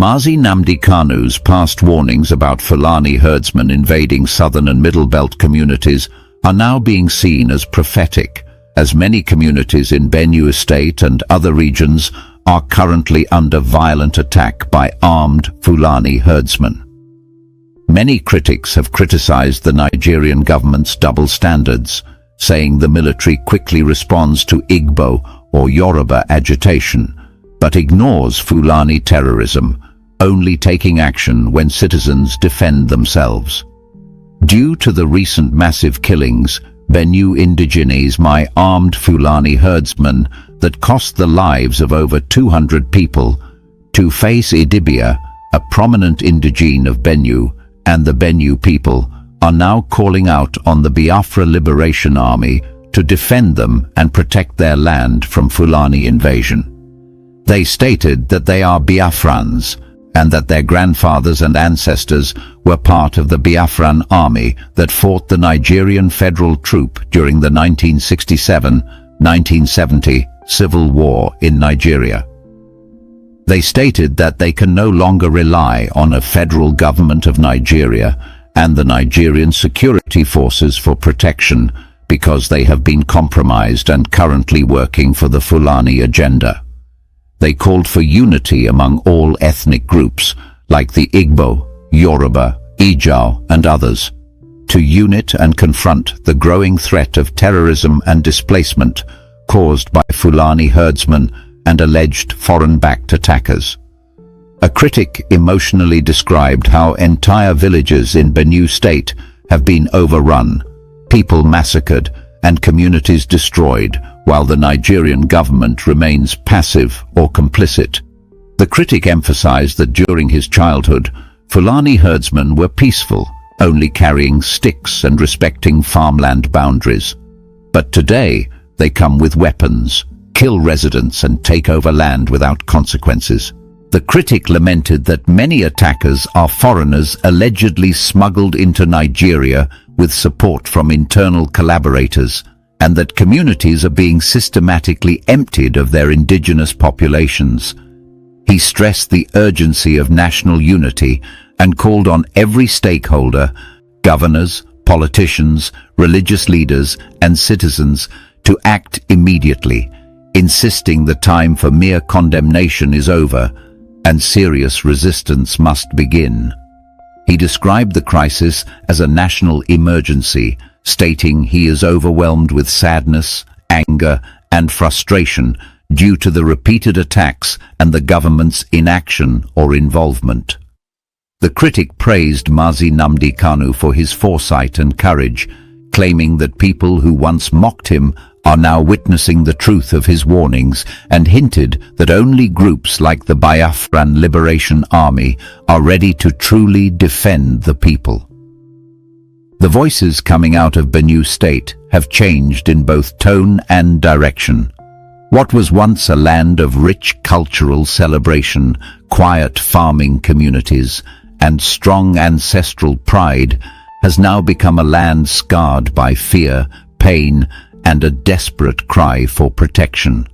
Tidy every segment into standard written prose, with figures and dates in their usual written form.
Mazi Nnamdi Kanu's past warnings about Fulani herdsmen invading southern and middle belt communities are now being seen as prophetic, as many communities in Benue state and other regions are currently under violent attack by armed Fulani herdsmen. Many critics have criticized the Nigerian government's double standards, saying the military quickly responds to Igbo or Yoruba agitation, but ignores Fulani terrorism, only taking action when citizens defend themselves. Due to the recent massive killings, Benue indigenes by armed Fulani herdsmen that cost the lives of over 200 people, to face Idibia, a prominent indigene of Benue, and the Benue people are now calling out on the Biafra Liberation Army to defend them and protect their land from Fulani invasion. They stated that they are Biafrans and that their grandfathers and ancestors were part of the Biafran army that fought the Nigerian federal troop during the 1967-1970 civil war in Nigeria. They stated that they can no longer rely on a federal government of Nigeria and the Nigerian security forces for protection because they have been compromised and currently working for the Fulani agenda. They called for unity among all ethnic groups, like the Igbo, Yoruba, Ijaw, and others, to unite and confront the growing threat of terrorism and displacement caused by Fulani herdsmen and alleged foreign-backed attackers. A critic emotionally described how entire villages in Benue state have been overrun, people massacred, and communities destroyed, while the Nigerian government remains passive or complicit. The critic emphasized that during his childhood, Fulani herdsmen were peaceful, only carrying sticks and respecting farmland boundaries. But today, they come with weapons, kill residents and take over land without consequences. The critic lamented that many attackers are foreigners allegedly smuggled into Nigeria with support from internal collaborators, and that communities are being systematically emptied of their indigenous populations. He stressed the urgency of national unity and called on every stakeholder, governors, politicians, religious leaders, and citizens to act immediately, insisting the time for mere condemnation is over and serious resistance must begin. He described the crisis as a national emergency, stating he is overwhelmed with sadness, anger, and frustration due to the repeated attacks and the government's inaction or involvement. The critic praised Mazi Nnamdi Kanu for his foresight and courage, claiming that people who once mocked him are now witnessing the truth of his warnings, and hinted that only groups like the Biafran Liberation Army are ready to truly defend the people. The voices coming out of Benue state have changed in both tone and direction. What was once a land of rich cultural celebration, quiet farming communities, and strong ancestral pride has now become a land scarred by fear, pain, and a desperate cry for protection.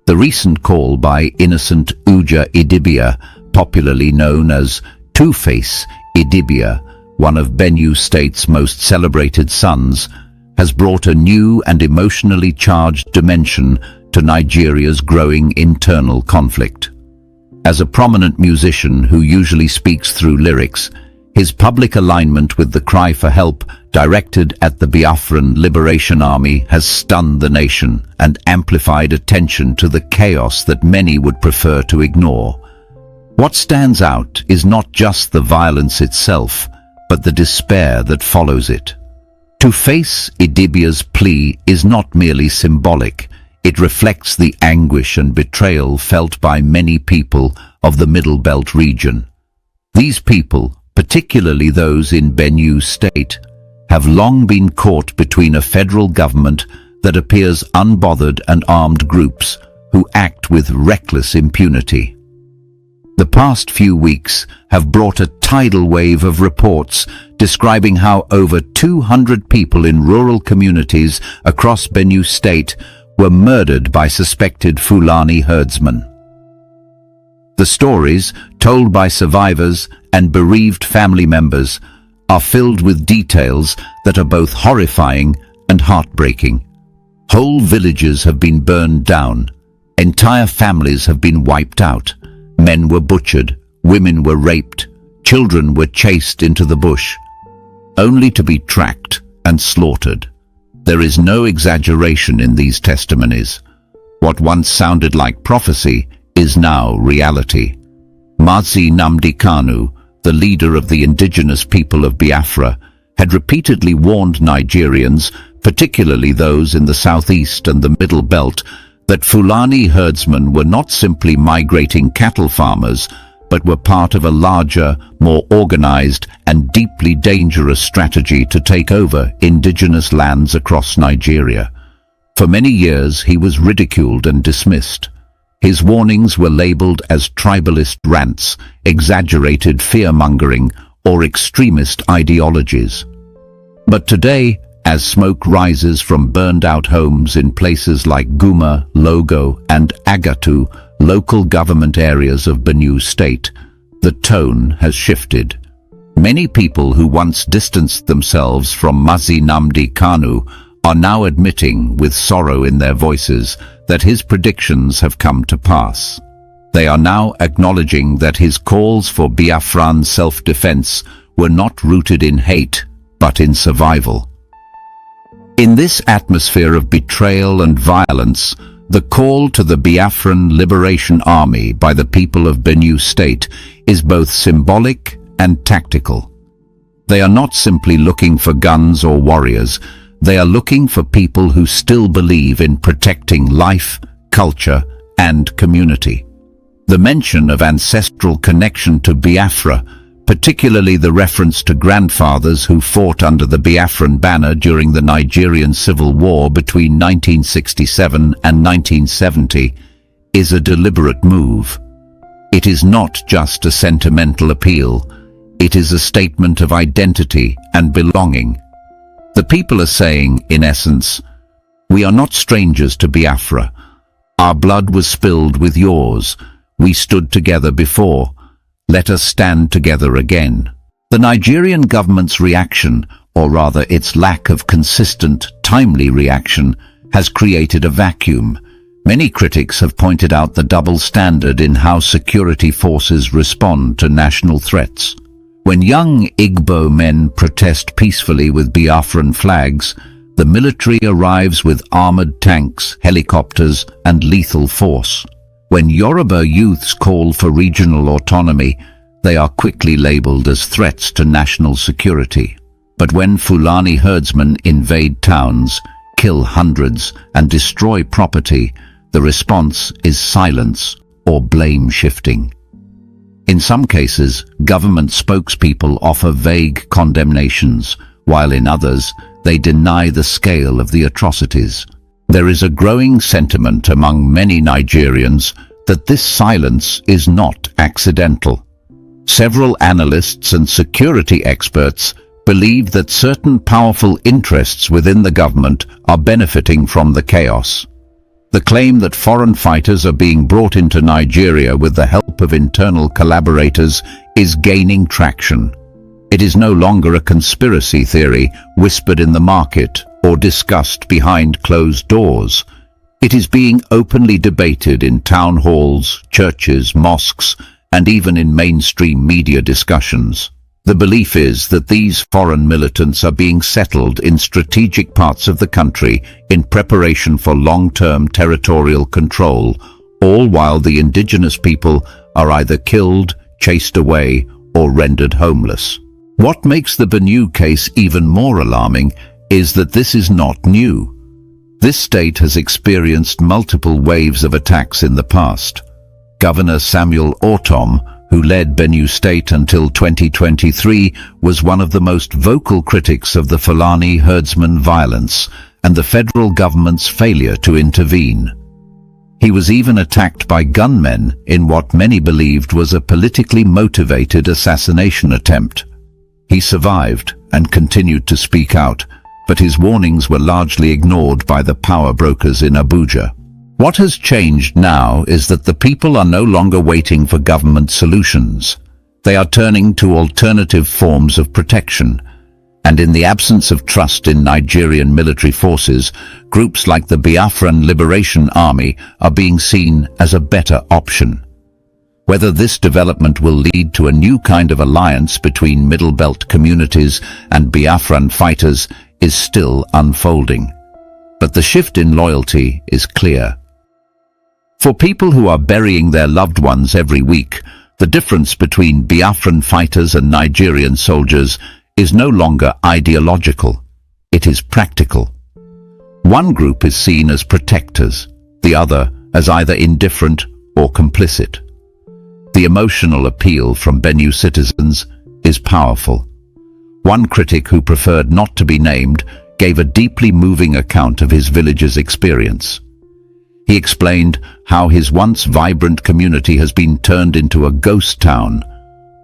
The recent call by innocent Uja Idibia, popularly known as Two-Face Idibia, one of Benue state's most celebrated sons, has brought a new and emotionally charged dimension to Nigeria's growing internal conflict. As a prominent musician who usually speaks through lyrics, his public alignment with the cry for help directed at the Biafran Liberation Army has stunned the nation and amplified attention to the chaos that many would prefer to ignore. What stands out is not just the violence itself, but the despair that follows it. To face Idibia's plea is not merely symbolic, it reflects the anguish and betrayal felt by many people of the Middle Belt region. These people, particularly those in Benue state, have long been caught between a federal government that appears unbothered and armed groups who act with reckless impunity. The past few weeks have brought a tidal wave of reports describing how over 200 people in rural communities across Benue state were murdered by suspected Fulani herdsmen. The stories, told by survivors and bereaved family members, are filled with details that are both horrifying and heartbreaking. Whole villages have been burned down. Entire families have been wiped out. Men were butchered, women were raped, children were chased into the bush, only to be tracked and slaughtered. There is no exaggeration in these testimonies. What once sounded like prophecy is now reality. Mazi Nnamdi Kanu, the leader of the indigenous people of Biafra, had repeatedly warned Nigerians, particularly those in the southeast and the middle belt, that Fulani herdsmen were not simply migrating cattle farmers, but were part of a larger, more organized and deeply dangerous strategy to take over indigenous lands across Nigeria. For many years he was ridiculed and dismissed. His warnings were labeled as tribalist rants, exaggerated fear-mongering, or extremist ideologies. But today, as smoke rises from burned-out homes in places like Guma, Logo, and Agatu, local government areas of Benue state, the tone has shifted. Many people who once distanced themselves from Mazi Nnamdi Kanu are now admitting with sorrow in their voices that his predictions have come to pass. They are now acknowledging that his calls for Biafran self-defense were not rooted in hate, but in survival. In this atmosphere of betrayal and violence, the call to the Biafran Liberation Army by the people of Benue state is both symbolic and tactical. They are not simply looking for guns or warriors, they are looking for people who still believe in protecting life, culture, and community. The mention of ancestral connection to Biafra, particularly the reference to grandfathers who fought under the Biafran banner during the Nigerian Civil War between 1967 and 1970, is a deliberate move. It is not just a sentimental appeal, it is a statement of identity and belonging. The people are saying, in essence, we are not strangers to Biafra. Our blood was spilled with yours. We stood together before. Let us stand together again. The Nigerian government's reaction, or rather its lack of consistent, timely reaction, has created a vacuum. Many critics have pointed out the double standard in how security forces respond to national threats. When young Igbo men protest peacefully with Biafran flags, the military arrives with armored tanks, helicopters, and lethal force. When Yoruba youths call for regional autonomy, they are quickly labeled as threats to national security. But when Fulani herdsmen invade towns, kill hundreds, and destroy property, the response is silence or blame shifting. In some cases, government spokespeople offer vague condemnations, while in others, they deny the scale of the atrocities. There is a growing sentiment among many Nigerians that this silence is not accidental. Several analysts and security experts believe that certain powerful interests within the government are benefiting from the chaos. The claim that foreign fighters are being brought into Nigeria with the help of internal collaborators is gaining traction. It is no longer a conspiracy theory whispered in the market or discussed behind closed doors. It is being openly debated in town halls, churches, mosques, and even in mainstream media discussions. The belief is that these foreign militants are being settled in strategic parts of the country in preparation for long-term territorial control, all while the indigenous people are either killed, chased away, or rendered homeless. What makes the Benue case even more alarming is that this is not new. This state has experienced multiple waves of attacks in the past. Governor Samuel Ortom, who led Benue State until 2023, was one of the most vocal critics of the Fulani herdsman violence and the federal government's failure to intervene. He was even attacked by gunmen in what many believed was a politically motivated assassination attempt. He survived and continued to speak out, but his warnings were largely ignored by the power brokers in Abuja. What has changed now is that the people are no longer waiting for government solutions. They are turning to alternative forms of protection. And in the absence of trust in Nigerian military forces, groups like the Biafran Liberation Army are being seen as a better option. Whether this development will lead to a new kind of alliance between Middle Belt communities and Biafran fighters is still unfolding. But the shift in loyalty is clear. For people who are burying their loved ones every week, the difference between Biafran fighters and Nigerian soldiers is no longer ideological. It is practical. One group is seen as protectors, the other as either indifferent or complicit. The emotional appeal from Benue citizens is powerful. One critic who preferred not to be named gave a deeply moving account of his village's experience. He explained how his once vibrant community has been turned into a ghost town.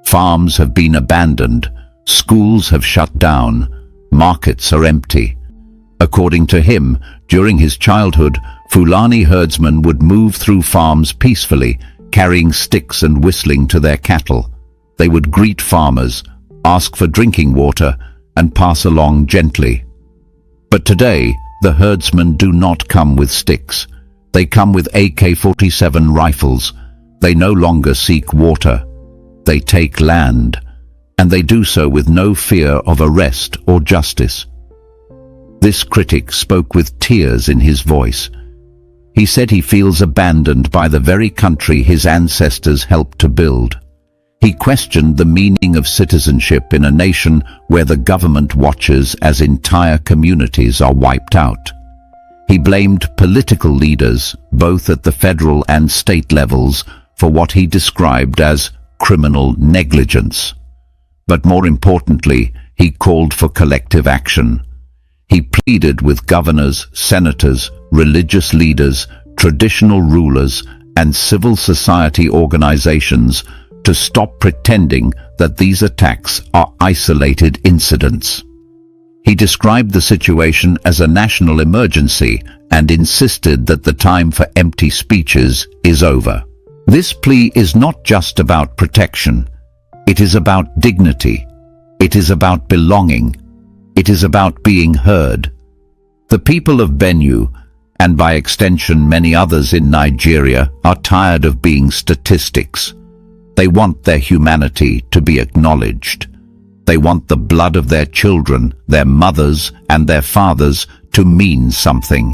Farms have been abandoned, schools have shut down, markets are empty. According to him, during his childhood, Fulani herdsmen would move through farms peacefully, carrying sticks and whistling to their cattle. They would greet farmers, ask for drinking water, and pass along gently. But today, the herdsmen do not come with sticks. They come with AK-47 rifles. They no longer seek water. They take land, and they do so with no fear of arrest or justice. This critic spoke with tears in his voice. He said he feels abandoned by the very country his ancestors helped to build. He questioned the meaning of citizenship in a nation where the government watches as entire communities are wiped out. He blamed political leaders, both at the federal and state levels, for what he described as criminal negligence. But more importantly, he called for collective action. He pleaded with governors, senators, religious leaders, traditional rulers, and civil society organizations to stop pretending that these attacks are isolated incidents. He described the situation as a national emergency and insisted that the time for empty speeches is over. This plea is not just about protection. It is about dignity. It is about belonging. It is about being heard. The people of Benue, and by extension many others in Nigeria, are tired of being statistics. They want their humanity to be acknowledged. They want the blood of their children, their mothers, and their fathers to mean something.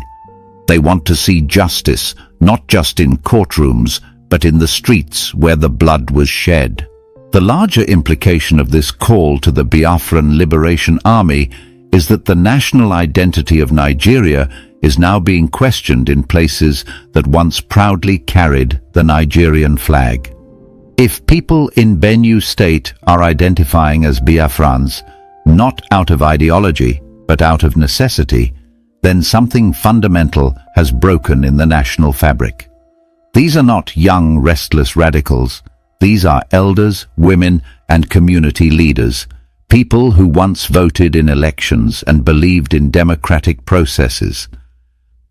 They want to see justice, not just in courtrooms, but in the streets where the blood was shed. The larger implication of this call to the Biafran Liberation Army is that the national identity of Nigeria is now being questioned in places that once proudly carried the Nigerian flag. If people in Benue state are identifying as Biafrans, not out of ideology, but out of necessity, then something fundamental has broken in the national fabric. These are not young, restless radicals. These are elders, women, and community leaders, people who once voted in elections and believed in democratic processes.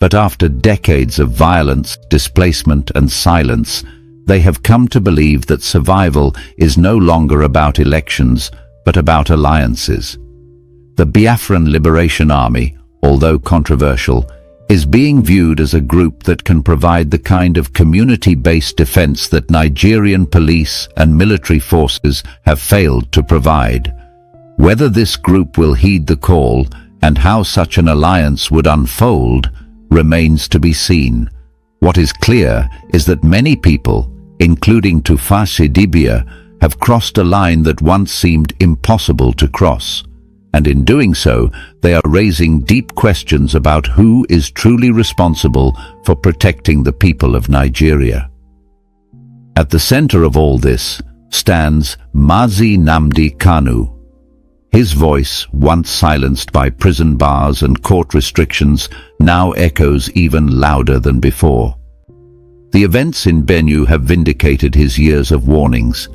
But after decades of violence, displacement, and silence, they have come to believe that survival is no longer about elections, but about alliances. The Biafran Liberation Army, although controversial, is being viewed as a group that can provide the kind of community-based defense that Nigerian police and military forces have failed to provide. Whether this group will heed the call and how such an alliance would unfold remains to be seen. What is clear is that many people, including Idibia, have crossed a line that once seemed impossible to cross. And in doing so, they are raising deep questions about who is truly responsible for protecting the people of Nigeria. At the center of all this stands Mazi Nnamdi Kanu. His voice, once silenced by prison bars and court restrictions, now echoes even louder than before. The events in Benue have vindicated his years of warnings.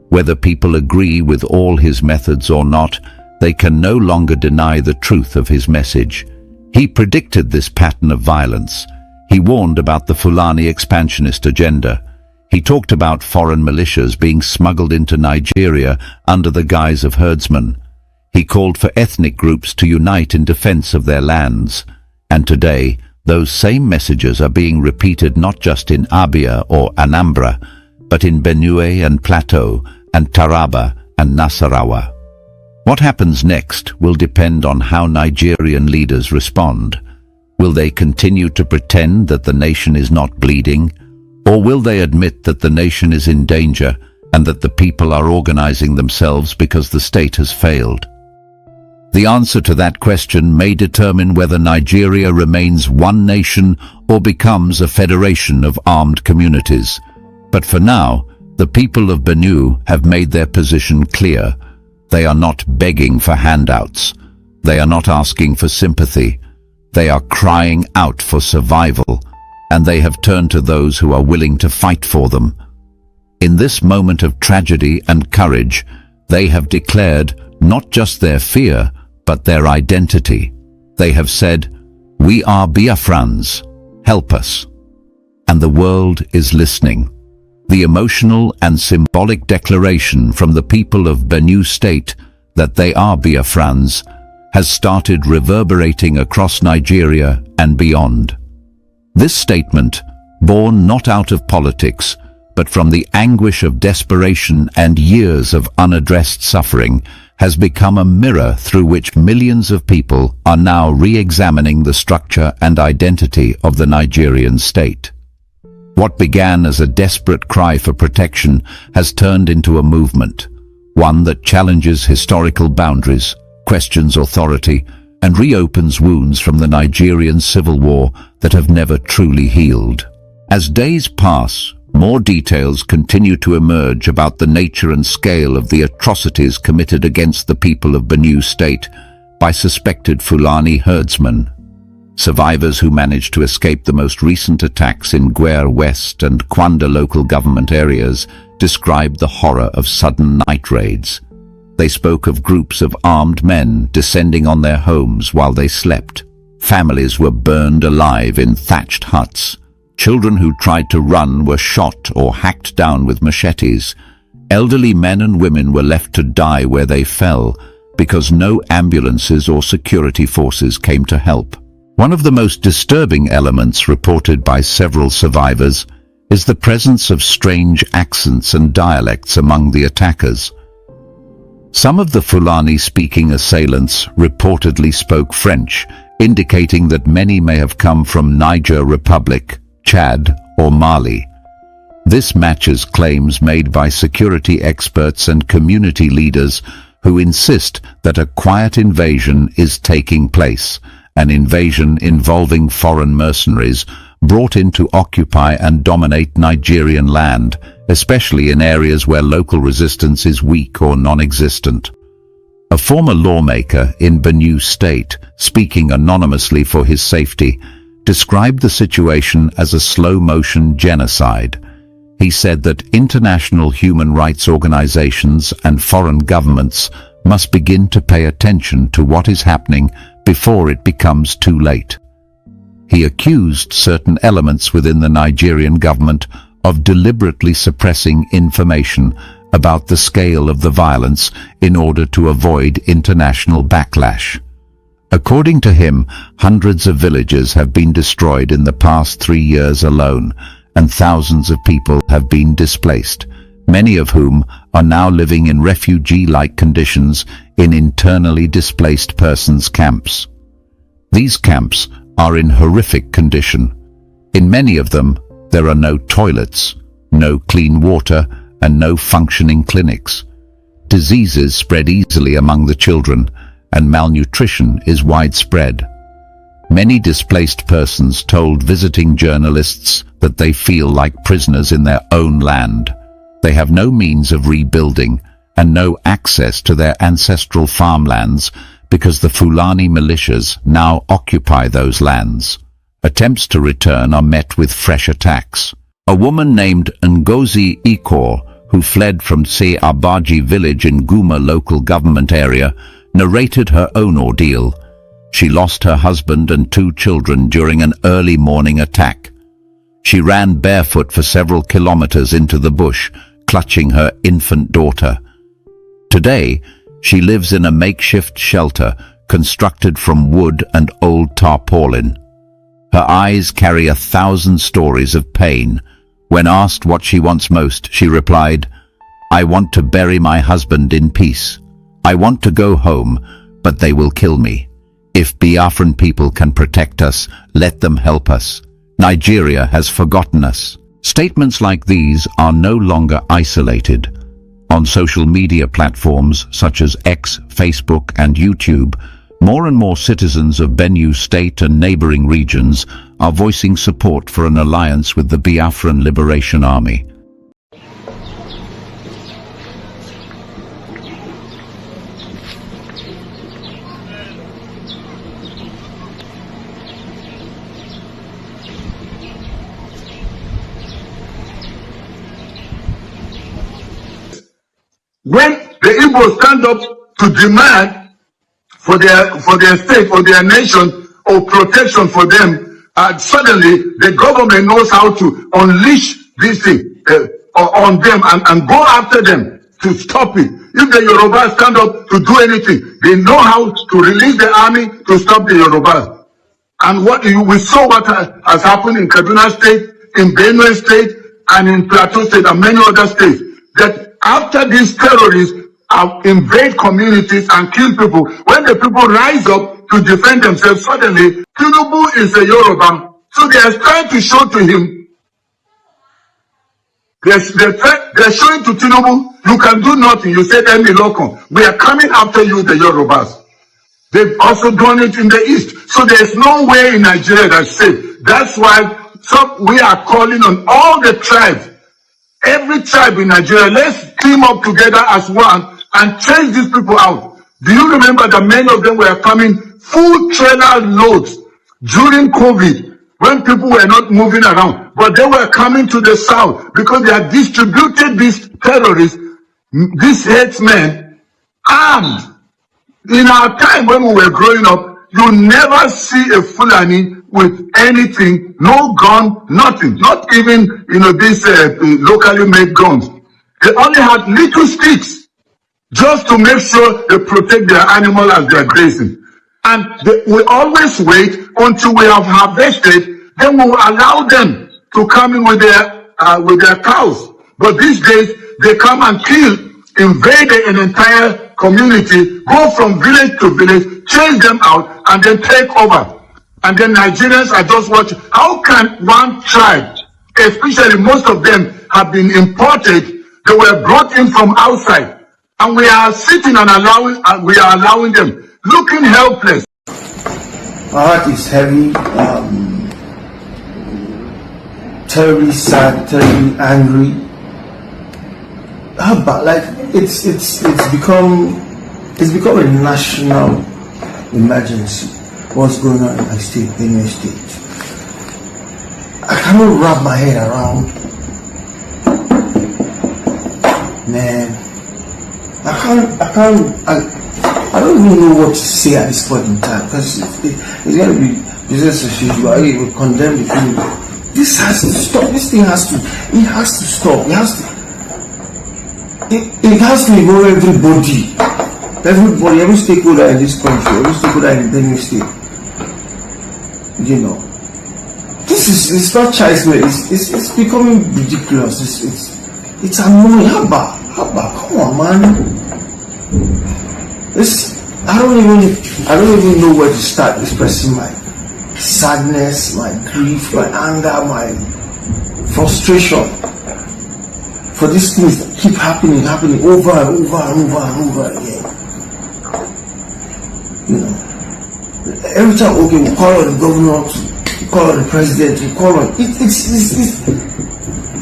Whether people agree with all his methods or not, they can no longer deny the truth of his message. He predicted this pattern of violence. He He warned about the Fulani expansionist agenda. He talked about foreign militias being smuggled into Nigeria under the guise of herdsmen. He called for ethnic groups to unite in defense of their lands. And today, those same messages are being repeated not just in Abia or Anambra, but in Benue and Plateau and Taraba and Nasarawa. What happens next will depend on how Nigerian leaders respond. Will they continue to pretend that the nation is not bleeding, or will they admit that the nation is in danger and that the people are organizing themselves because the state has failed? The answer to that question may determine whether Nigeria remains one nation or becomes a federation of armed communities. But for now, the people of Benue have made their position clear. They are not begging for handouts. They are not asking for sympathy. They are crying out for survival, and they have turned to those who are willing to fight for them. In this moment of tragedy and courage, they have declared not just their fear, but their identity. They have said, "We are Biafrans, help us." And the world is listening. The emotional and symbolic declaration from the people of Benue State that they are Biafrans has started reverberating across Nigeria and beyond. This statement, born not out of politics, but from the anguish of desperation and years of unaddressed suffering, has become a mirror through which millions of people are now re-examining the structure and identity of the Nigerian state. What began as a desperate cry for protection has turned into a movement, one that challenges historical boundaries, questions authority, and reopens wounds from the Nigerian civil war that have never truly healed. As days pass, more details continue to emerge about the nature and scale of the atrocities committed against the people of Benue State by suspected Fulani herdsmen. Survivors who managed to escape the most recent attacks in Gwer West and Kwanda local government areas described the horror of sudden night raids. They spoke of groups of armed men descending on their homes while they slept. Families were burned alive in thatched huts. Children who tried to run were shot or hacked down with machetes. Elderly men and women were left to die where they fell because no ambulances or security forces came to help. One of the most disturbing elements reported by several survivors is the presence of strange accents and dialects among the attackers. Some of the Fulani-speaking assailants reportedly spoke French, indicating that many may have come from Niger Republic, Chad, or Mali. This matches claims made by security experts and community leaders who insist that a quiet invasion is taking place, an invasion involving foreign mercenaries brought in to occupy and dominate Nigerian land, especially in areas where local resistance is weak or non-existent. A former lawmaker in Benue State, speaking anonymously for his safety, described the situation as a slow-motion genocide. He said that international human rights organizations and foreign governments must begin to pay attention to what is happening before it becomes too late. He accused certain elements within the Nigerian government of deliberately suppressing information about the scale of the violence in order to avoid international backlash. According to him, hundreds of villages have been destroyed in the past 3 years alone, and thousands of people have been displaced, many of whom are now living in refugee-like conditions in internally displaced persons camps. These camps are in horrific condition. In many of them, there are no toilets, no clean water, and no functioning clinics. Diseases spread easily among the children, and malnutrition is widespread. Many displaced persons told visiting journalists that they feel like prisoners in their own land. They have no means of rebuilding and no access to their ancestral farmlands because the Fulani militias now occupy those lands. Attempts to return are met with fresh attacks. A woman named Ngozi Ikor, who fled from Se Abaji village in Guma local government area, narrated her own ordeal. She lost her husband and 2 children during an early morning attack. She ran barefoot for several kilometers into the bush, clutching her infant daughter. Today, she lives in a makeshift shelter constructed from wood and old tarpaulin. Her eyes carry 1,000 stories of pain. When asked what she wants most, she replied, "I want to bury my husband in peace. I want to go home, but they will kill me. If Biafran people can protect us, let them help us. Nigeria has forgotten us." Statements like these are no longer isolated. On social media platforms such as X, Facebook, and YouTube, more and more citizens of Benue state and neighboring regions are voicing support for an alliance with the Biafran Liberation Army. When the Igbos stand up to demand for their state, for their nation, or protection for them, suddenly the government knows how to unleash this thing on them and go after them to stop it. If the Yorubas stand up to do anything, they know how to release the army to stop the Yorubas. And we saw what has happened in Kaduna State, in Benue State, and in Plateau State, and many other states. That after these terrorists invade communities and kill people, when the people rise up to defend themselves, suddenly Tinubu is a Yoruba, so they are trying to show to him. They're showing to Tinubu, you can do nothing. You said Emi Lokon, we are coming after you, the Yorubas. They've also done it in the east, so there's no way in Nigeria that's safe. That's why we are calling on all the tribes. Every tribe in Nigeria, let's team up together as one and chase these people out. Do you remember that many of them were coming full trailer loads during COVID when people were not moving around? But they were coming to the south because they had distributed these terrorists, these headsmen, armed. In our time when we were growing up, you never see a Fulani with anything, no gun, nothing, not even, these locally made guns. They only had little sticks just to make sure they protect their animal as they are grazing. And we always wait until we have harvested, then we will allow them to come in with their cows. But these days, they come and kill, invade an entire community, go from village to village, chase them out, and then take over. And then Nigerians are just watching. How can one tribe, especially most of them have been imported, they were brought in from outside, and we are sitting and allowing them, looking helpless. My heart is heavy, terribly sad, terribly angry. But like it's become a national emergency. What's going on in my state, Benue State? I cannot wrap my head around. Man, I don't even know what to say at this point in time, because it's going to be business as usual. I will condemn the thing. This has to stop. This thing has to stop. It has to involve everybody, every stakeholder in this country, every stakeholder in Benue State. It's not child's play. It's becoming ridiculous. It's annoying. Haba, come on, man. I don't even know where to start expressing my sadness, my grief, my anger, my frustration for these things that keep happening over and over again. Every time we call on the governor, we call on the president, we call on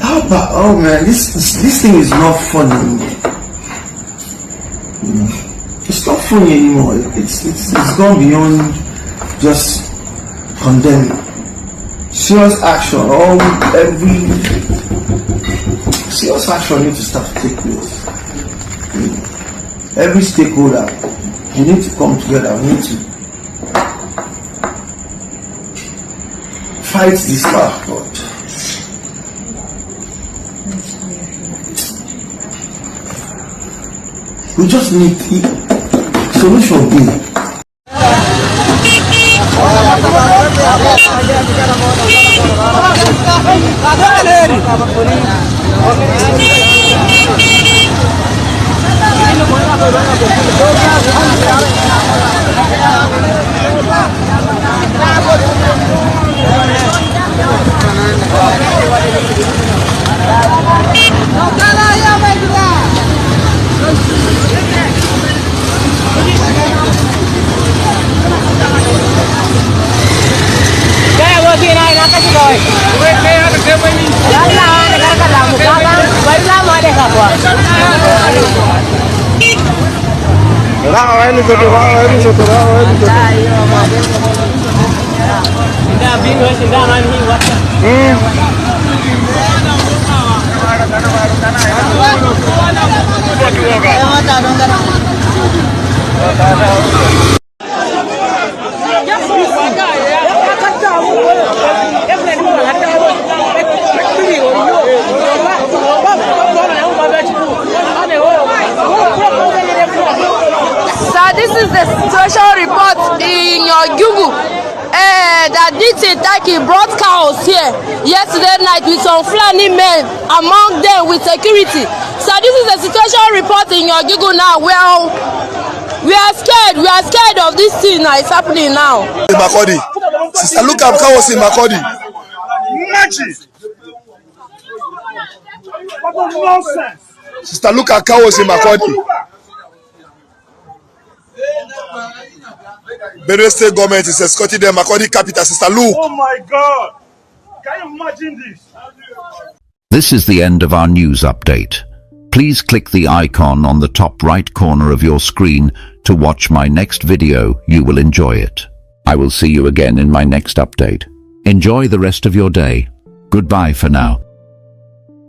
oh man, this thing is not funny anymore. It's not funny anymore. It's gone beyond just condemning. Serious action, serious action needs to start to take place. Every stakeholder, we need to come together. We need to fight this God. We just need solution be. This is the situation report in your Google that this attack brought chaos here yesterday night with some Fulani men among them with security. So this is the situation report in your Google now. Well, we are scared of this thing that is happening now. In Makodi, Sister look at chaos in Makodi. Sister look at chaos in Makodi. Benue state government is escorting them. Makodi capital. Sister look. Oh my God! Can you imagine this? This is the end of our news update. Please click the icon on the top right corner of your screen to watch my next video. You will enjoy it. I will see you again in my next update. Enjoy the rest of your day. Goodbye for now.